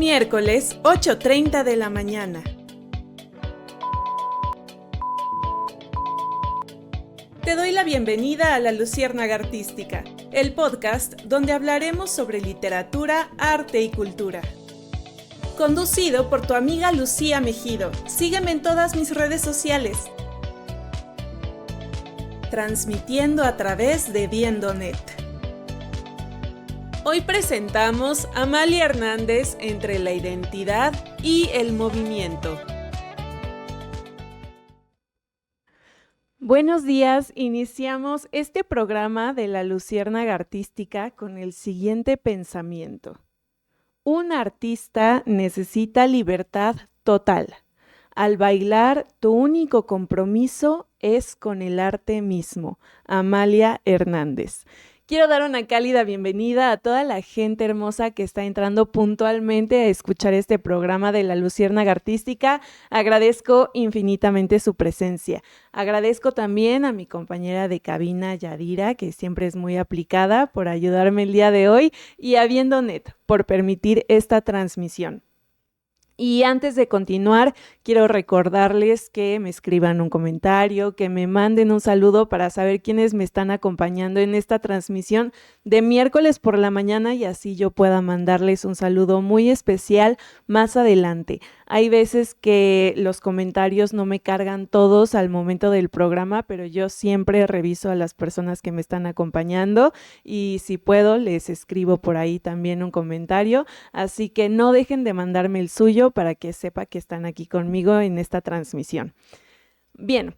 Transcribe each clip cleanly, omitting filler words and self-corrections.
Miércoles, 8:30 de la mañana. Te doy la bienvenida a La Luciérnaga Artística, el podcast donde hablaremos sobre literatura, arte y cultura. Conducido por tu amiga Lucía Mejido. Sígueme en todas mis redes sociales. Transmitiendo a través de Viendonet. Hoy presentamos a Amalia Hernández entre la identidad y el movimiento. Buenos días, iniciamos este programa de La Luciérnaga Artística con el siguiente pensamiento. Un artista necesita libertad total. Al bailar, tu único compromiso es con el arte mismo. Amalia Hernández. Quiero dar una cálida bienvenida a toda la gente hermosa que está entrando puntualmente a escuchar este programa de La Luciérnaga Artística. Agradezco infinitamente su presencia. Agradezco también a mi compañera de cabina, Yadira, que siempre es muy aplicada, por ayudarme el día de hoy, y a Viendonet por permitir esta transmisión. Y antes de continuar, quiero recordarles que me escriban un comentario, que me manden un saludo para saber quiénes me están acompañando en esta transmisión de miércoles por la mañana y así yo pueda mandarles un saludo muy especial más adelante. Hay veces que los comentarios no me cargan todos al momento del programa, pero yo siempre reviso a las personas que me están acompañando y si puedo les escribo por ahí también un comentario, así que no dejen de mandarme el suyo para que sepa que están aquí conmigo en esta transmisión. Bien,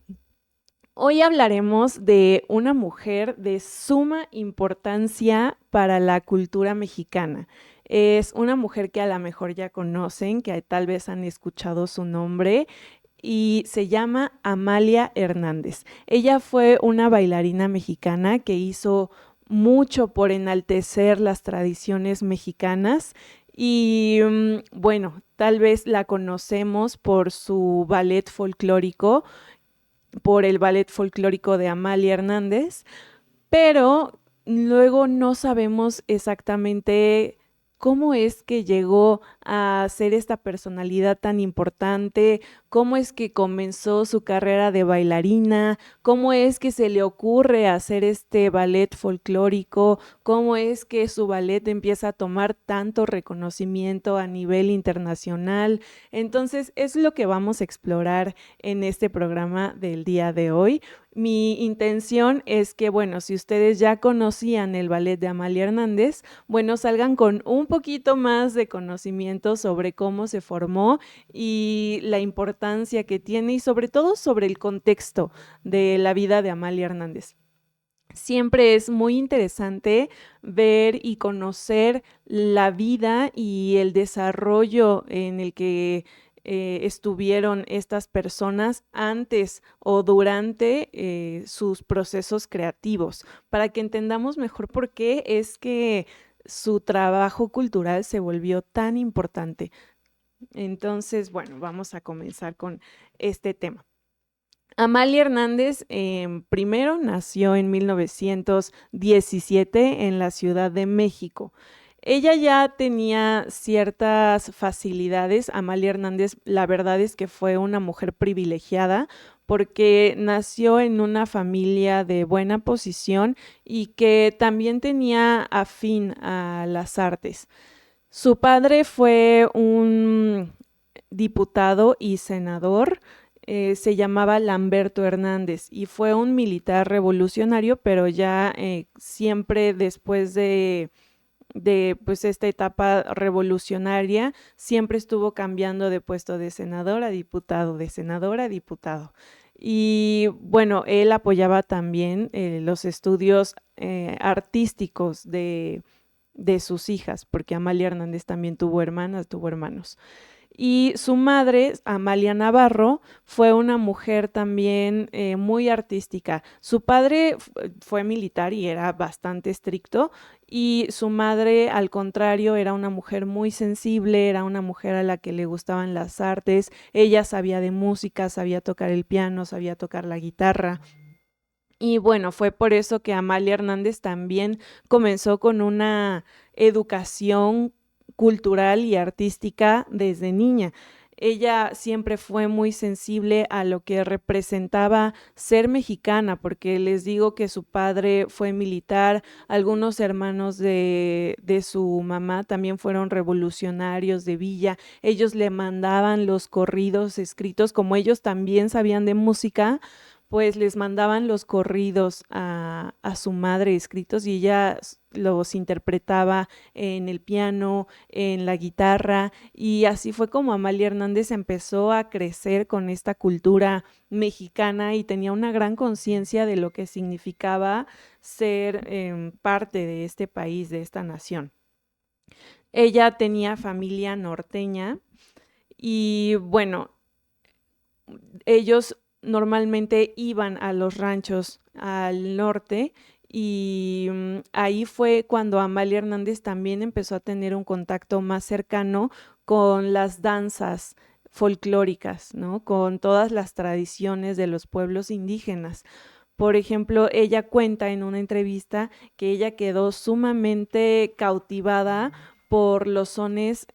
hoy hablaremos de una mujer de suma importancia para la cultura mexicana. Es una mujer que a lo mejor ya conocen, que tal vez han escuchado su nombre, y se llama Amalia Hernández. Ella fue una bailarina mexicana que hizo mucho por enaltecer las tradiciones mexicanas y bueno, tal vez la conocemos por su ballet folclórico, por el ballet folclórico de Amalia Hernández, pero luego no sabemos exactamente cómo es que llegó a ser esta personalidad tan importante, cómo es que comenzó su carrera de bailarina, cómo es que se le ocurre hacer este ballet folclórico, cómo es que su ballet empieza a tomar tanto reconocimiento a nivel internacional. Entonces, es lo que vamos a explorar en este programa del día de hoy. Mi intención es que, bueno, si ustedes ya conocían el ballet de Amalia Hernández, bueno, salgan con un poquito más de conocimiento sobre cómo se formó y la importancia que tiene y sobre todo sobre el contexto de la vida de Amalia Hernández. Siempre es muy interesante ver y conocer la vida y el desarrollo en el que estuvieron estas personas antes o durante sus procesos creativos, para que entendamos mejor por qué es que su trabajo cultural se volvió tan importante. Entonces, bueno, vamos a comenzar con este tema. Amalia Hernández primero nació en 1917 en la Ciudad de México. Ella ya tenía ciertas facilidades. Amalia Hernández, la verdad es que fue una mujer privilegiada porque nació en una familia de buena posición y que también tenía afín a las artes. Su padre fue un diputado y senador, se llamaba Lamberto Hernández y fue un militar revolucionario, pero ya siempre después de pues esta etapa revolucionaria, siempre estuvo cambiando de puesto de senador a diputado, de senador a diputado. Y bueno, él apoyaba también los estudios artísticos de sus hijas, porque Amalia Hernández también tuvo hermanas, tuvo hermanos. Y su madre, Amalia Navarro, fue una mujer también muy artística. Su padre fue militar y era bastante estricto, y su madre, al contrario, era una mujer muy sensible, era una mujer a la que le gustaban las artes. Ella sabía de música, sabía tocar el piano, sabía tocar la guitarra. Y bueno, fue por eso que Amalia Hernández también comenzó con una educación cultural y artística desde niña. Ella siempre fue muy sensible a lo que representaba ser mexicana, porque les digo que su padre fue militar, algunos hermanos de su mamá también fueron revolucionarios de Villa, ellos le mandaban los corridos escritos, como ellos también sabían de música, pues les mandaban los corridos a su madre escritos y ella los interpretaba en el piano, en la guitarra, y así fue como Amalia Hernández empezó a crecer con esta cultura mexicana y tenía una gran conciencia de lo que significaba ser parte de este país, de esta nación. Ella tenía familia norteña y bueno, ellos normalmente iban a los ranchos al norte y ahí fue cuando Amalia Hernández también empezó a tener un contacto más cercano con las danzas folclóricas, ¿no? Con todas las tradiciones de los pueblos indígenas. Por ejemplo, ella cuenta en una entrevista que ella quedó sumamente cautivada por los sones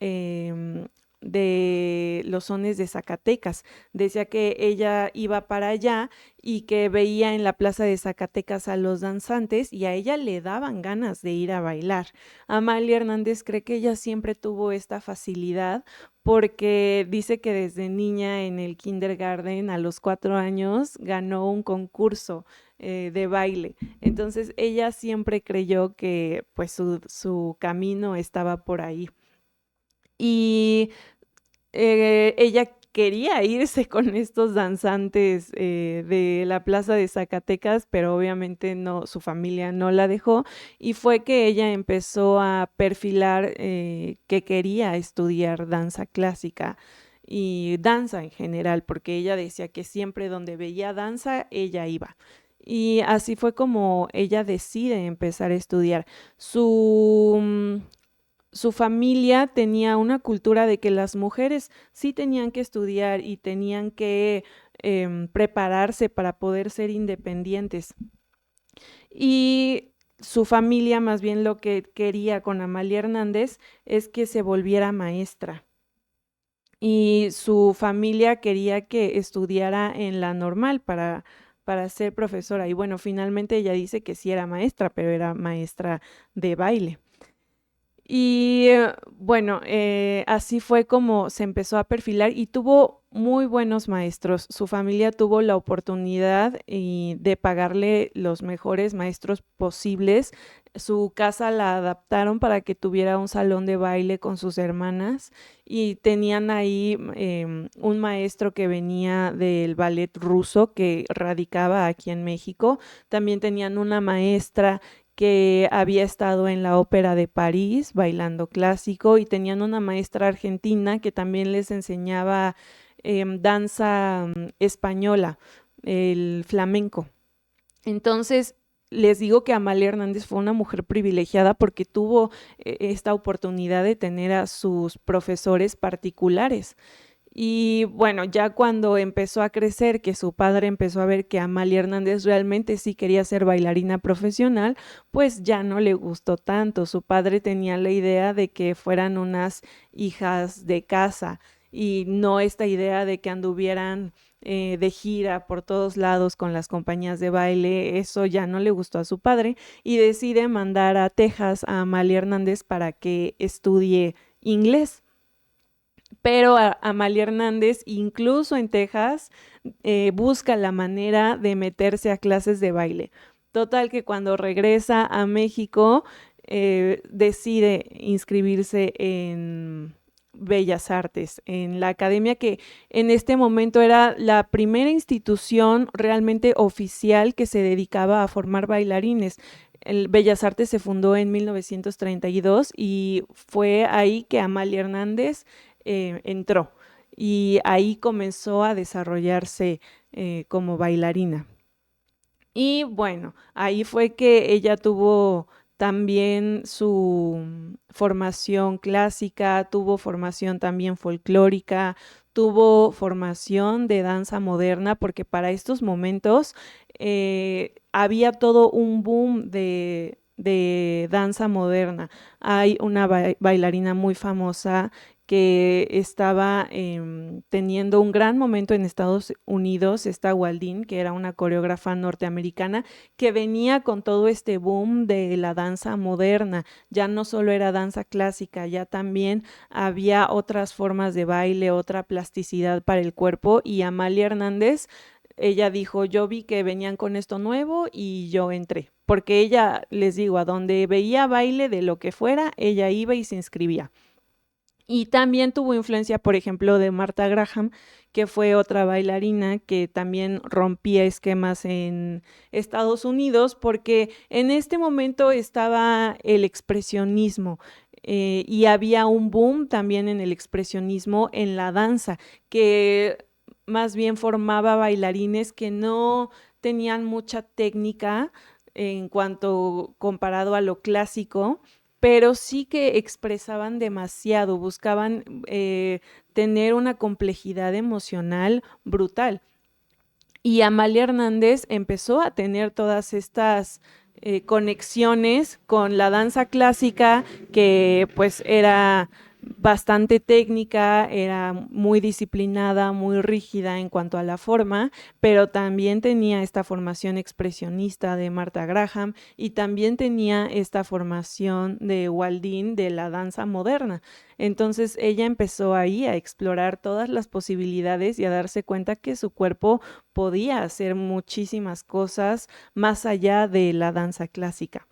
de Zacatecas. Decía que ella iba para allá y que veía en la plaza de Zacatecas a los danzantes y a ella le daban ganas de ir a bailar. Amalia Hernández cree que ella siempre tuvo esta facilidad porque dice que desde niña en el kindergarten a los 4 años ganó un concurso de baile. Entonces ella siempre creyó que pues su camino estaba por ahí. Y ella quería irse con estos danzantes de la plaza de Zacatecas, pero obviamente no, su familia no la dejó y fue que ella empezó a perfilar que quería estudiar danza clásica y danza en general, porque ella decía que siempre donde veía danza, ella iba. Y así fue como ella decide empezar a estudiar. Su familia tenía una cultura de que las mujeres sí tenían que estudiar y tenían que prepararse para poder ser independientes. Y su familia más bien lo que quería con Amalia Hernández es que se volviera maestra. Y su familia quería que estudiara en la normal para ser profesora. Y bueno, finalmente ella dice que sí era maestra, pero era maestra de baile. Y bueno, así fue como se empezó a perfilar y tuvo muy buenos maestros. Su familia tuvo la oportunidad de pagarle los mejores maestros posibles. Su casa la adaptaron para que tuviera un salón de baile con sus hermanas y tenían ahí un maestro que venía del ballet ruso que radicaba aquí en México. También tenían una maestra que había estado en la Ópera de París bailando clásico y tenían una maestra argentina que también les enseñaba danza española, el flamenco. Entonces, les digo que Amalia Hernández fue una mujer privilegiada porque tuvo esta oportunidad de tener a sus profesores particulares. Y bueno, ya cuando empezó a crecer, que su padre empezó a ver que Amalia Hernández realmente sí quería ser bailarina profesional, pues ya no le gustó tanto. Su padre tenía la idea de que fueran unas hijas de casa y no esta idea de que anduvieran de gira por todos lados con las compañías de baile. Eso ya no le gustó a su padre y decide mandar a Texas a Amalia Hernández para que estudie inglés. Pero Amalia Hernández, incluso en Texas, busca la manera de meterse a clases de baile. Total que cuando regresa a México, decide inscribirse en Bellas Artes, en la academia que en este momento era la primera institución realmente oficial que se dedicaba a formar bailarines. El Bellas Artes se fundó en 1932 y fue ahí que Amalia Hernández entró y ahí comenzó a desarrollarse como bailarina. Y bueno, ahí fue que ella tuvo también su formación clásica, tuvo formación también folclórica, tuvo formación de danza moderna, porque para estos momentos había todo un boom de danza moderna. Hay una bailarina muy famosa que estaba teniendo un gran momento en Estados Unidos, esta Waldine, que era una coreógrafa norteamericana que venía con todo este boom de la danza moderna. Ya no solo era danza clásica, ya también había otras formas de baile, otra plasticidad para el cuerpo, y Amalia Hernández, ella dijo, yo vi que venían con esto nuevo y yo entré, porque ella, les digo, a donde veía baile de lo que fuera, ella iba y se inscribía. Y también tuvo influencia, por ejemplo, de Martha Graham, que fue otra bailarina que también rompía esquemas en Estados Unidos, porque en este momento estaba el expresionismo, y había un boom también en el expresionismo en la danza, que más bien formaba bailarines que no tenían mucha técnica en cuanto comparado a lo clásico, pero sí que expresaban demasiado, buscaban tener una complejidad emocional brutal. Y Amalia Hernández empezó a tener todas estas conexiones con la danza clásica, que pues era bastante técnica, era muy disciplinada, muy rígida en cuanto a la forma, pero también tenía esta formación expresionista de Martha Graham y también tenía esta formación de Waldine de la danza moderna. Entonces ella empezó ahí a explorar todas las posibilidades y a darse cuenta que su cuerpo podía hacer muchísimas cosas más allá de la danza clásica.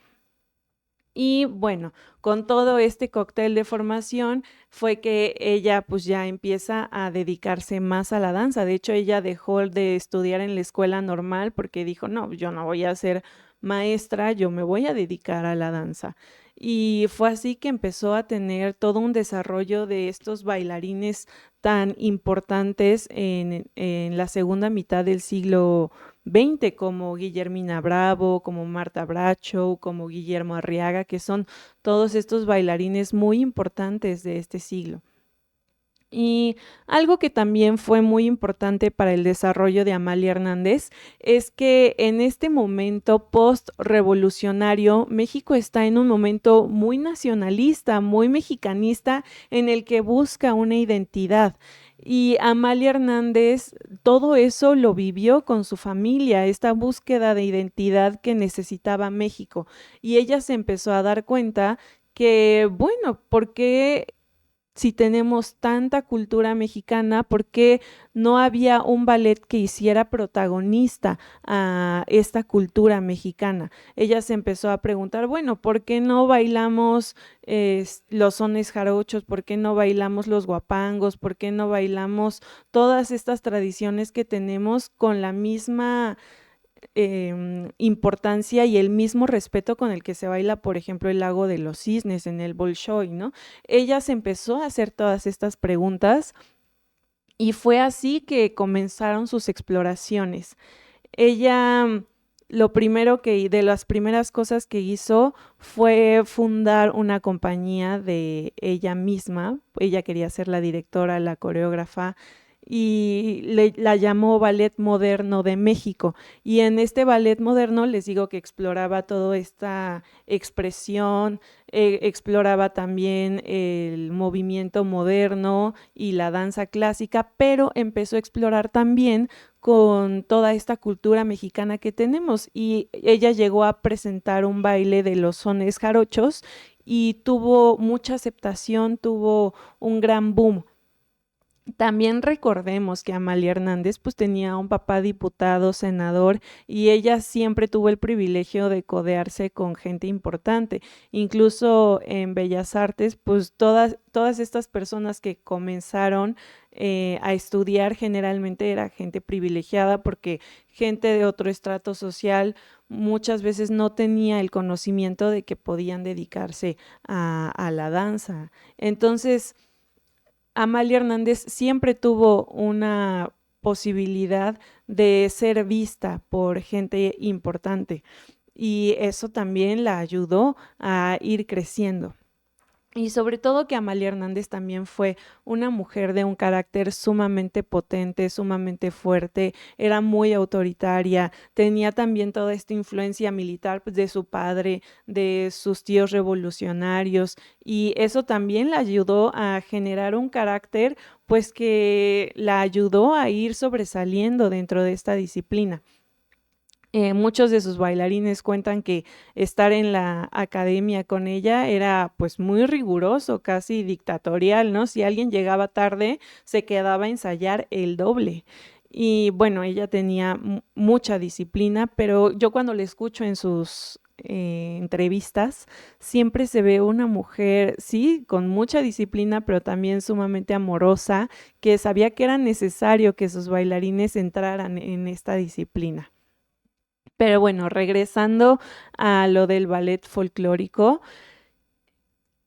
Y bueno, con todo este cóctel de formación fue que ella pues ya empieza a dedicarse más a la danza. De hecho, ella dejó de estudiar en la escuela normal porque dijo, no, yo no voy a ser maestra, yo me voy a dedicar a la danza. Y fue así que empezó a tener todo un desarrollo de estos bailarines tan importantes en la segunda mitad del siglo XX, como Guillermina Bravo, como Marta Bracho, como Guillermo Arriaga, que son todos estos bailarines muy importantes de este siglo. Y algo que también fue muy importante para el desarrollo de Amalia Hernández es que en este momento post-revolucionario, México está en un momento muy nacionalista, muy mexicanista, en el que busca una identidad. Y Amalia Hernández todo eso lo vivió con su familia, esta búsqueda de identidad que necesitaba México. Y ella se empezó a dar cuenta que, bueno, ¿por qué si tenemos tanta cultura mexicana, por qué no había un ballet que hiciera protagonista a esta cultura mexicana? Ella se empezó a preguntar, bueno, ¿por qué no bailamos los sones jarochos? ¿Por qué no bailamos los guapangos? ¿Por qué no bailamos todas estas tradiciones que tenemos con la misma importancia y el mismo respeto con el que se baila, por ejemplo, el Lago de los Cisnes en el Bolshoi, ¿no? Ella se empezó a hacer todas estas preguntas y fue así que comenzaron sus exploraciones. Ella, lo primero que, de las primeras cosas que hizo fue fundar una compañía de ella misma. Ella quería ser la directora, la coreógrafa, y la llamó Ballet Moderno de México. Y en este ballet moderno les digo que exploraba toda esta expresión, exploraba también el movimiento moderno y la danza clásica, pero empezó a explorar también con toda esta cultura mexicana que tenemos, y ella llegó a presentar un baile de los sones jarochos y tuvo mucha aceptación, tuvo un gran boom. También recordemos que Amalia Hernández pues tenía un papá diputado, senador, y ella siempre tuvo el privilegio de codearse con gente importante. Incluso en Bellas Artes, pues todas estas personas que comenzaron a estudiar generalmente era gente privilegiada, porque gente de otro estrato social muchas veces no tenía el conocimiento de que podían dedicarse a la danza. Entonces, Amalia Hernández siempre tuvo una posibilidad de ser vista por gente importante, y eso también la ayudó a ir creciendo. Y sobre todo que Amalia Hernández también fue una mujer de un carácter sumamente potente, sumamente fuerte, era muy autoritaria, tenía también toda esta influencia militar pues, de su padre, de sus tíos revolucionarios, y eso también la ayudó a generar un carácter pues que la ayudó a ir sobresaliendo dentro de esta disciplina. Muchos de sus bailarines cuentan que estar en la academia con ella era pues muy riguroso, casi dictatorial, ¿no? Si alguien llegaba tarde, se quedaba a ensayar el doble. Y bueno, ella tenía mucha disciplina, pero yo cuando le escucho en sus entrevistas, siempre se ve una mujer, sí, con mucha disciplina, pero también sumamente amorosa, que sabía que era necesario que sus bailarines entraran en esta disciplina. Pero bueno, regresando a lo del ballet folclórico,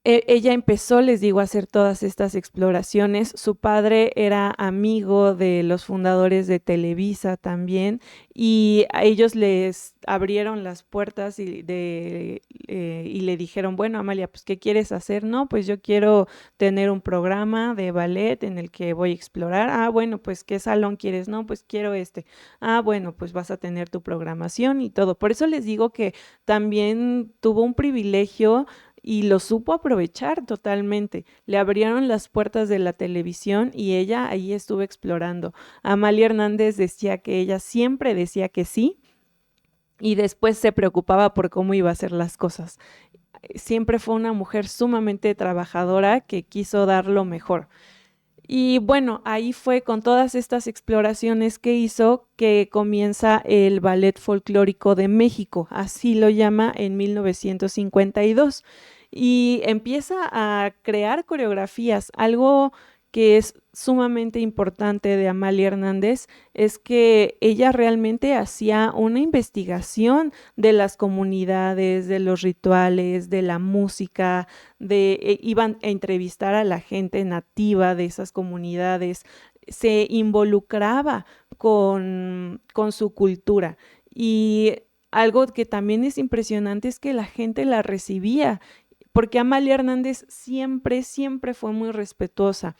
ella empezó, les digo, a hacer todas estas exploraciones. Su padre era amigo de los fundadores de Televisa también y a ellos les abrieron las puertas y le dijeron, bueno, Amalia, pues, ¿qué quieres hacer? No, pues yo quiero tener un programa de ballet en el que voy a explorar. Ah, bueno, pues, ¿qué salón quieres? No, pues quiero este. Ah, bueno, pues vas a tener tu programación y todo. Por eso les digo que también tuvo un privilegio y lo supo aprovechar totalmente. Le abrieron las puertas de la televisión y ella ahí estuvo explorando. Amalia Hernández decía que ella siempre decía que sí y después se preocupaba por cómo iba a hacer las cosas. Siempre fue una mujer sumamente trabajadora que quiso dar lo mejor. Y bueno, ahí fue con todas estas exploraciones que hizo que comienza el Ballet Folclórico de México, así lo llama en 1952, y empieza a crear coreografías. Algo que es sumamente importante de Amalia Hernández es que ella realmente hacía una investigación de las comunidades, de los rituales, de la música, iban a entrevistar a la gente nativa de esas comunidades, se involucraba con su cultura. Y algo que también es impresionante es que la gente la recibía, porque Amalia Hernández siempre, siempre fue muy respetuosa.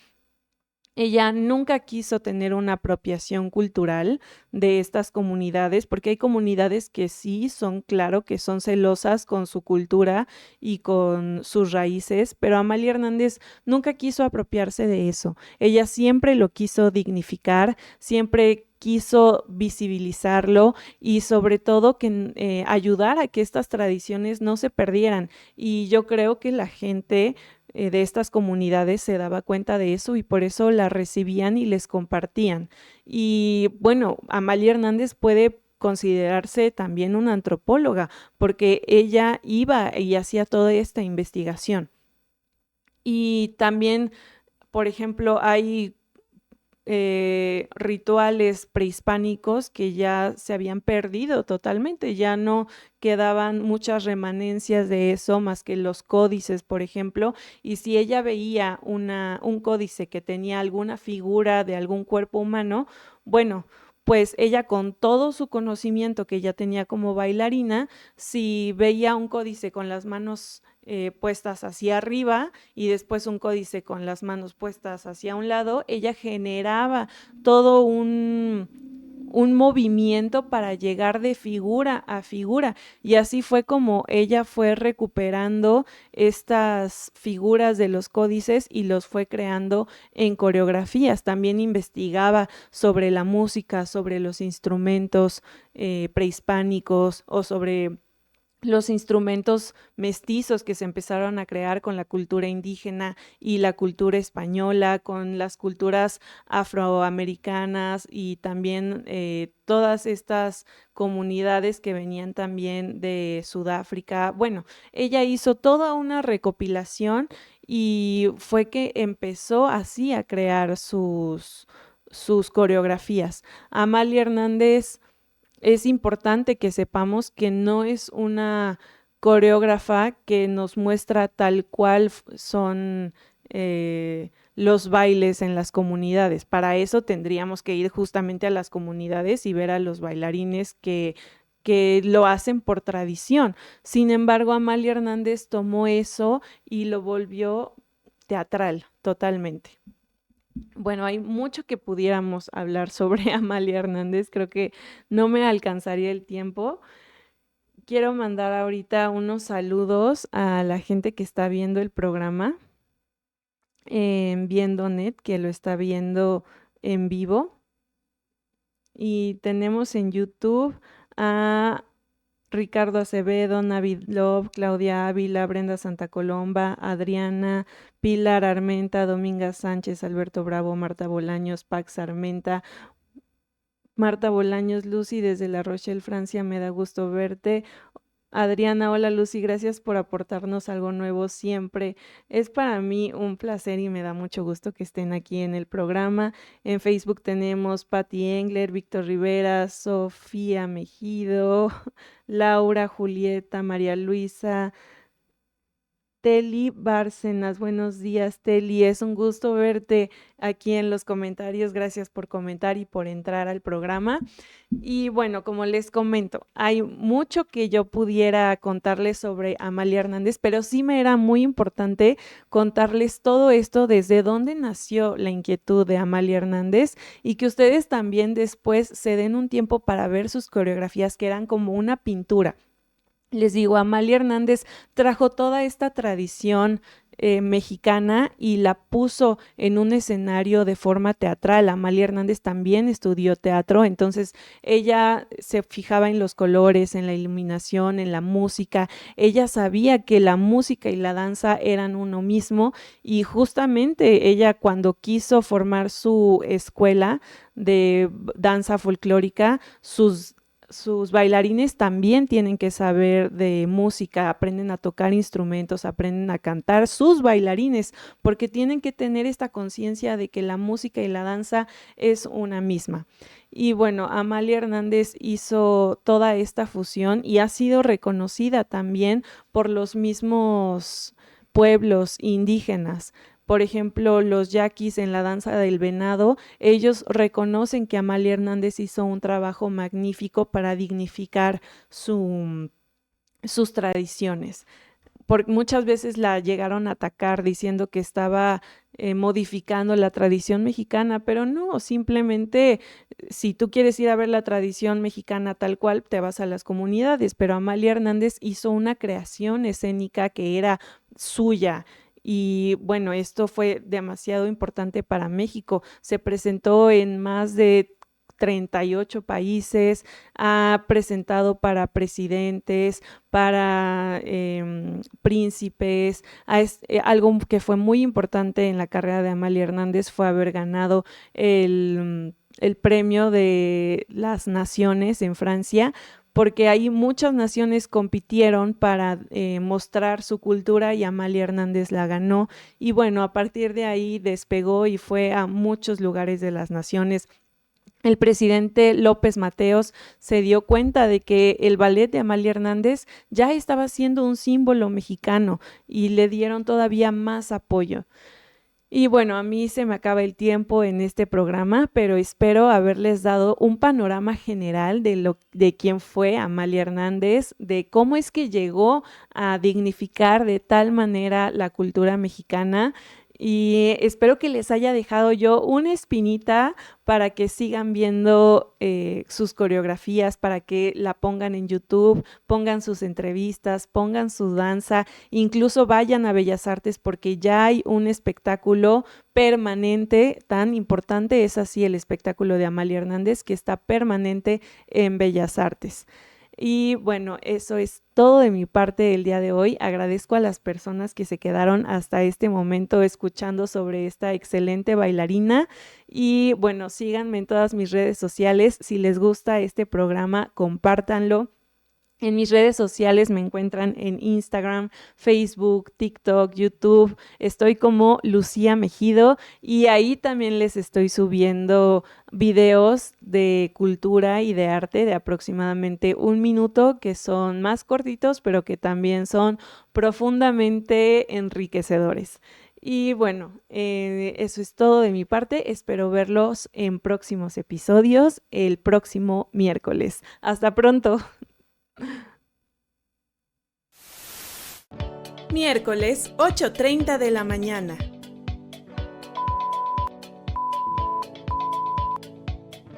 Ella nunca quiso tener una apropiación cultural de estas comunidades, porque hay comunidades que sí son, claro, que son celosas con su cultura y con sus raíces, pero Amalia Hernández nunca quiso apropiarse de eso. Ella siempre lo quiso dignificar, siempre quiso visibilizarlo y sobre todo que ayudar a que estas tradiciones no se perdieran. Y yo creo que la gente de estas comunidades se daba cuenta de eso y por eso la recibían y les compartían. Y bueno, Amalia Hernández puede considerarse también una antropóloga porque ella iba y hacía toda esta investigación. Y también, por ejemplo, hay rituales prehispánicos que ya se habían perdido totalmente, ya no quedaban muchas remanencias de eso más que los códices, por ejemplo, y si ella veía un códice que tenía alguna figura de algún cuerpo humano, bueno, pues ella con todo su conocimiento que ya tenía como bailarina, si veía un códice con las manos puestas hacia arriba y después un códice con las manos puestas hacia un lado, ella generaba todo un movimiento para llegar de figura a figura y así fue como ella fue recuperando estas figuras de los códices y los fue creando en coreografías. También investigaba sobre la música, sobre los instrumentos prehispánicos o sobre los instrumentos mestizos que se empezaron a crear con la cultura indígena y la cultura española, con las culturas afroamericanas y también todas estas comunidades que venían también de Sudáfrica. Bueno, ella hizo toda una recopilación y fue que empezó así a crear sus coreografías. Amalia Hernández es importante que sepamos que no es una coreógrafa que nos muestra tal cual son los bailes en las comunidades. Para eso tendríamos que ir justamente a las comunidades y ver a los bailarines porque lo hacen por tradición. Sin embargo, Amalia Hernández tomó eso y lo volvió teatral totalmente. Bueno, hay mucho que pudiéramos hablar sobre Amalia Hernández, creo que no me alcanzaría el tiempo. Quiero mandar ahorita unos saludos a la gente que está viendo el programa en Viendo.net, que lo está viendo en vivo. Y tenemos en YouTube a Ricardo Acevedo, Navid Love, Claudia Ávila, Brenda Santa Colomba, Adriana, Pilar Armenta, Dominga Sánchez, Alberto Bravo, Marta Bolaños, Pax Armenta, Marta Bolaños, Lucy desde La Rochelle, Francia, me da gusto verte. Adriana, hola Lucy, gracias por aportarnos algo nuevo siempre. Es para mí un placer y me da mucho gusto que estén aquí en el programa. En Facebook tenemos Patti Engler, Víctor Rivera, Sofía Mejido, Laura, Julieta, María Luisa, Teli Bárcenas. Buenos días, Teli. Es un gusto verte aquí en los comentarios. Gracias por comentar y por entrar al programa. Y bueno, como les comento, hay mucho que yo pudiera contarles sobre Amalia Hernández, pero sí me era muy importante contarles todo esto, desde dónde nació la inquietud de Amalia Hernández y que ustedes también después se den un tiempo para ver sus coreografías, que eran como una pintura. Les digo, Amalia Hernández trajo toda esta tradición mexicana y la puso en un escenario de forma teatral. Amalia Hernández también estudió teatro, entonces ella se fijaba en los colores, en la iluminación, en la música. Ella sabía que la música y la danza eran uno mismo y justamente ella, cuando quiso formar su escuela de danza folclórica, sus bailarines también tienen que saber de música, aprenden a tocar instrumentos, aprenden a cantar, sus bailarines, porque tienen que tener esta conciencia de que la música y la danza es una misma. Y bueno, Amalia Hernández hizo toda esta fusión y ha sido reconocida también por los mismos pueblos indígenas. Por ejemplo, los yaquis en la danza del venado, ellos reconocen que Amalia Hernández hizo un trabajo magnífico para dignificar sus tradiciones. Porque muchas veces la llegaron a atacar diciendo que estaba modificando la tradición mexicana, pero no, simplemente si tú quieres ir a ver la tradición mexicana tal cual, te vas a las comunidades, pero Amalia Hernández hizo una creación escénica que era suya. Y bueno, esto fue demasiado importante para México. Se presentó en más de 38 países, ha presentado para presidentes, para príncipes. Algo que fue muy importante en la carrera de Amalia Hernández fue haber ganado el premio de las naciones en Francia, porque ahí muchas naciones compitieron para mostrar su cultura y Amalia Hernández la ganó. Y bueno, a partir de ahí despegó y fue a muchos lugares de las naciones. El presidente López Mateos se dio cuenta de que el ballet de Amalia Hernández ya estaba siendo un símbolo mexicano y le dieron todavía más apoyo. Y bueno, a mí se me acaba el tiempo en este programa, pero espero haberles dado un panorama general de quién fue Amalia Hernández, de cómo es que llegó a dignificar de tal manera la cultura mexicana. Y espero que les haya dejado yo una espinita para que sigan viendo sus coreografías, para que la pongan en YouTube, pongan sus entrevistas, pongan su danza, incluso vayan a Bellas Artes, porque ya hay un espectáculo permanente, tan importante es así el espectáculo de Amalia Hernández, que está permanente en Bellas Artes. Y bueno, eso es todo de mi parte el día de hoy. Agradezco a las personas que se quedaron hasta este momento escuchando sobre esta excelente bailarina. Y bueno, síganme en todas mis redes sociales. Si les gusta este programa, compártanlo. En mis redes sociales me encuentran en Instagram, Facebook, TikTok, YouTube. Estoy como Lucía Mejido y ahí también les estoy subiendo videos de cultura y de arte de aproximadamente 1 minuto, que son más cortitos, pero que también son profundamente enriquecedores. Y bueno, eso es todo de mi parte. Espero verlos en próximos episodios el próximo miércoles. Hasta pronto. Miércoles, 8:30 de la mañana.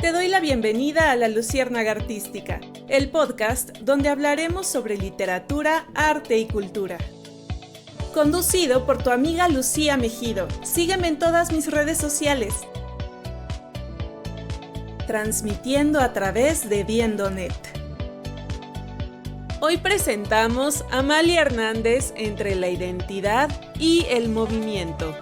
Te doy la bienvenida a La Luciérnaga Artística, el podcast donde hablaremos sobre literatura, arte y cultura. Conducido por tu amiga Lucía Mejido. Sígueme en todas mis redes sociales. Transmitiendo a través de Viendo.net. Hoy presentamos a Amalia Hernández entre la identidad y el movimiento.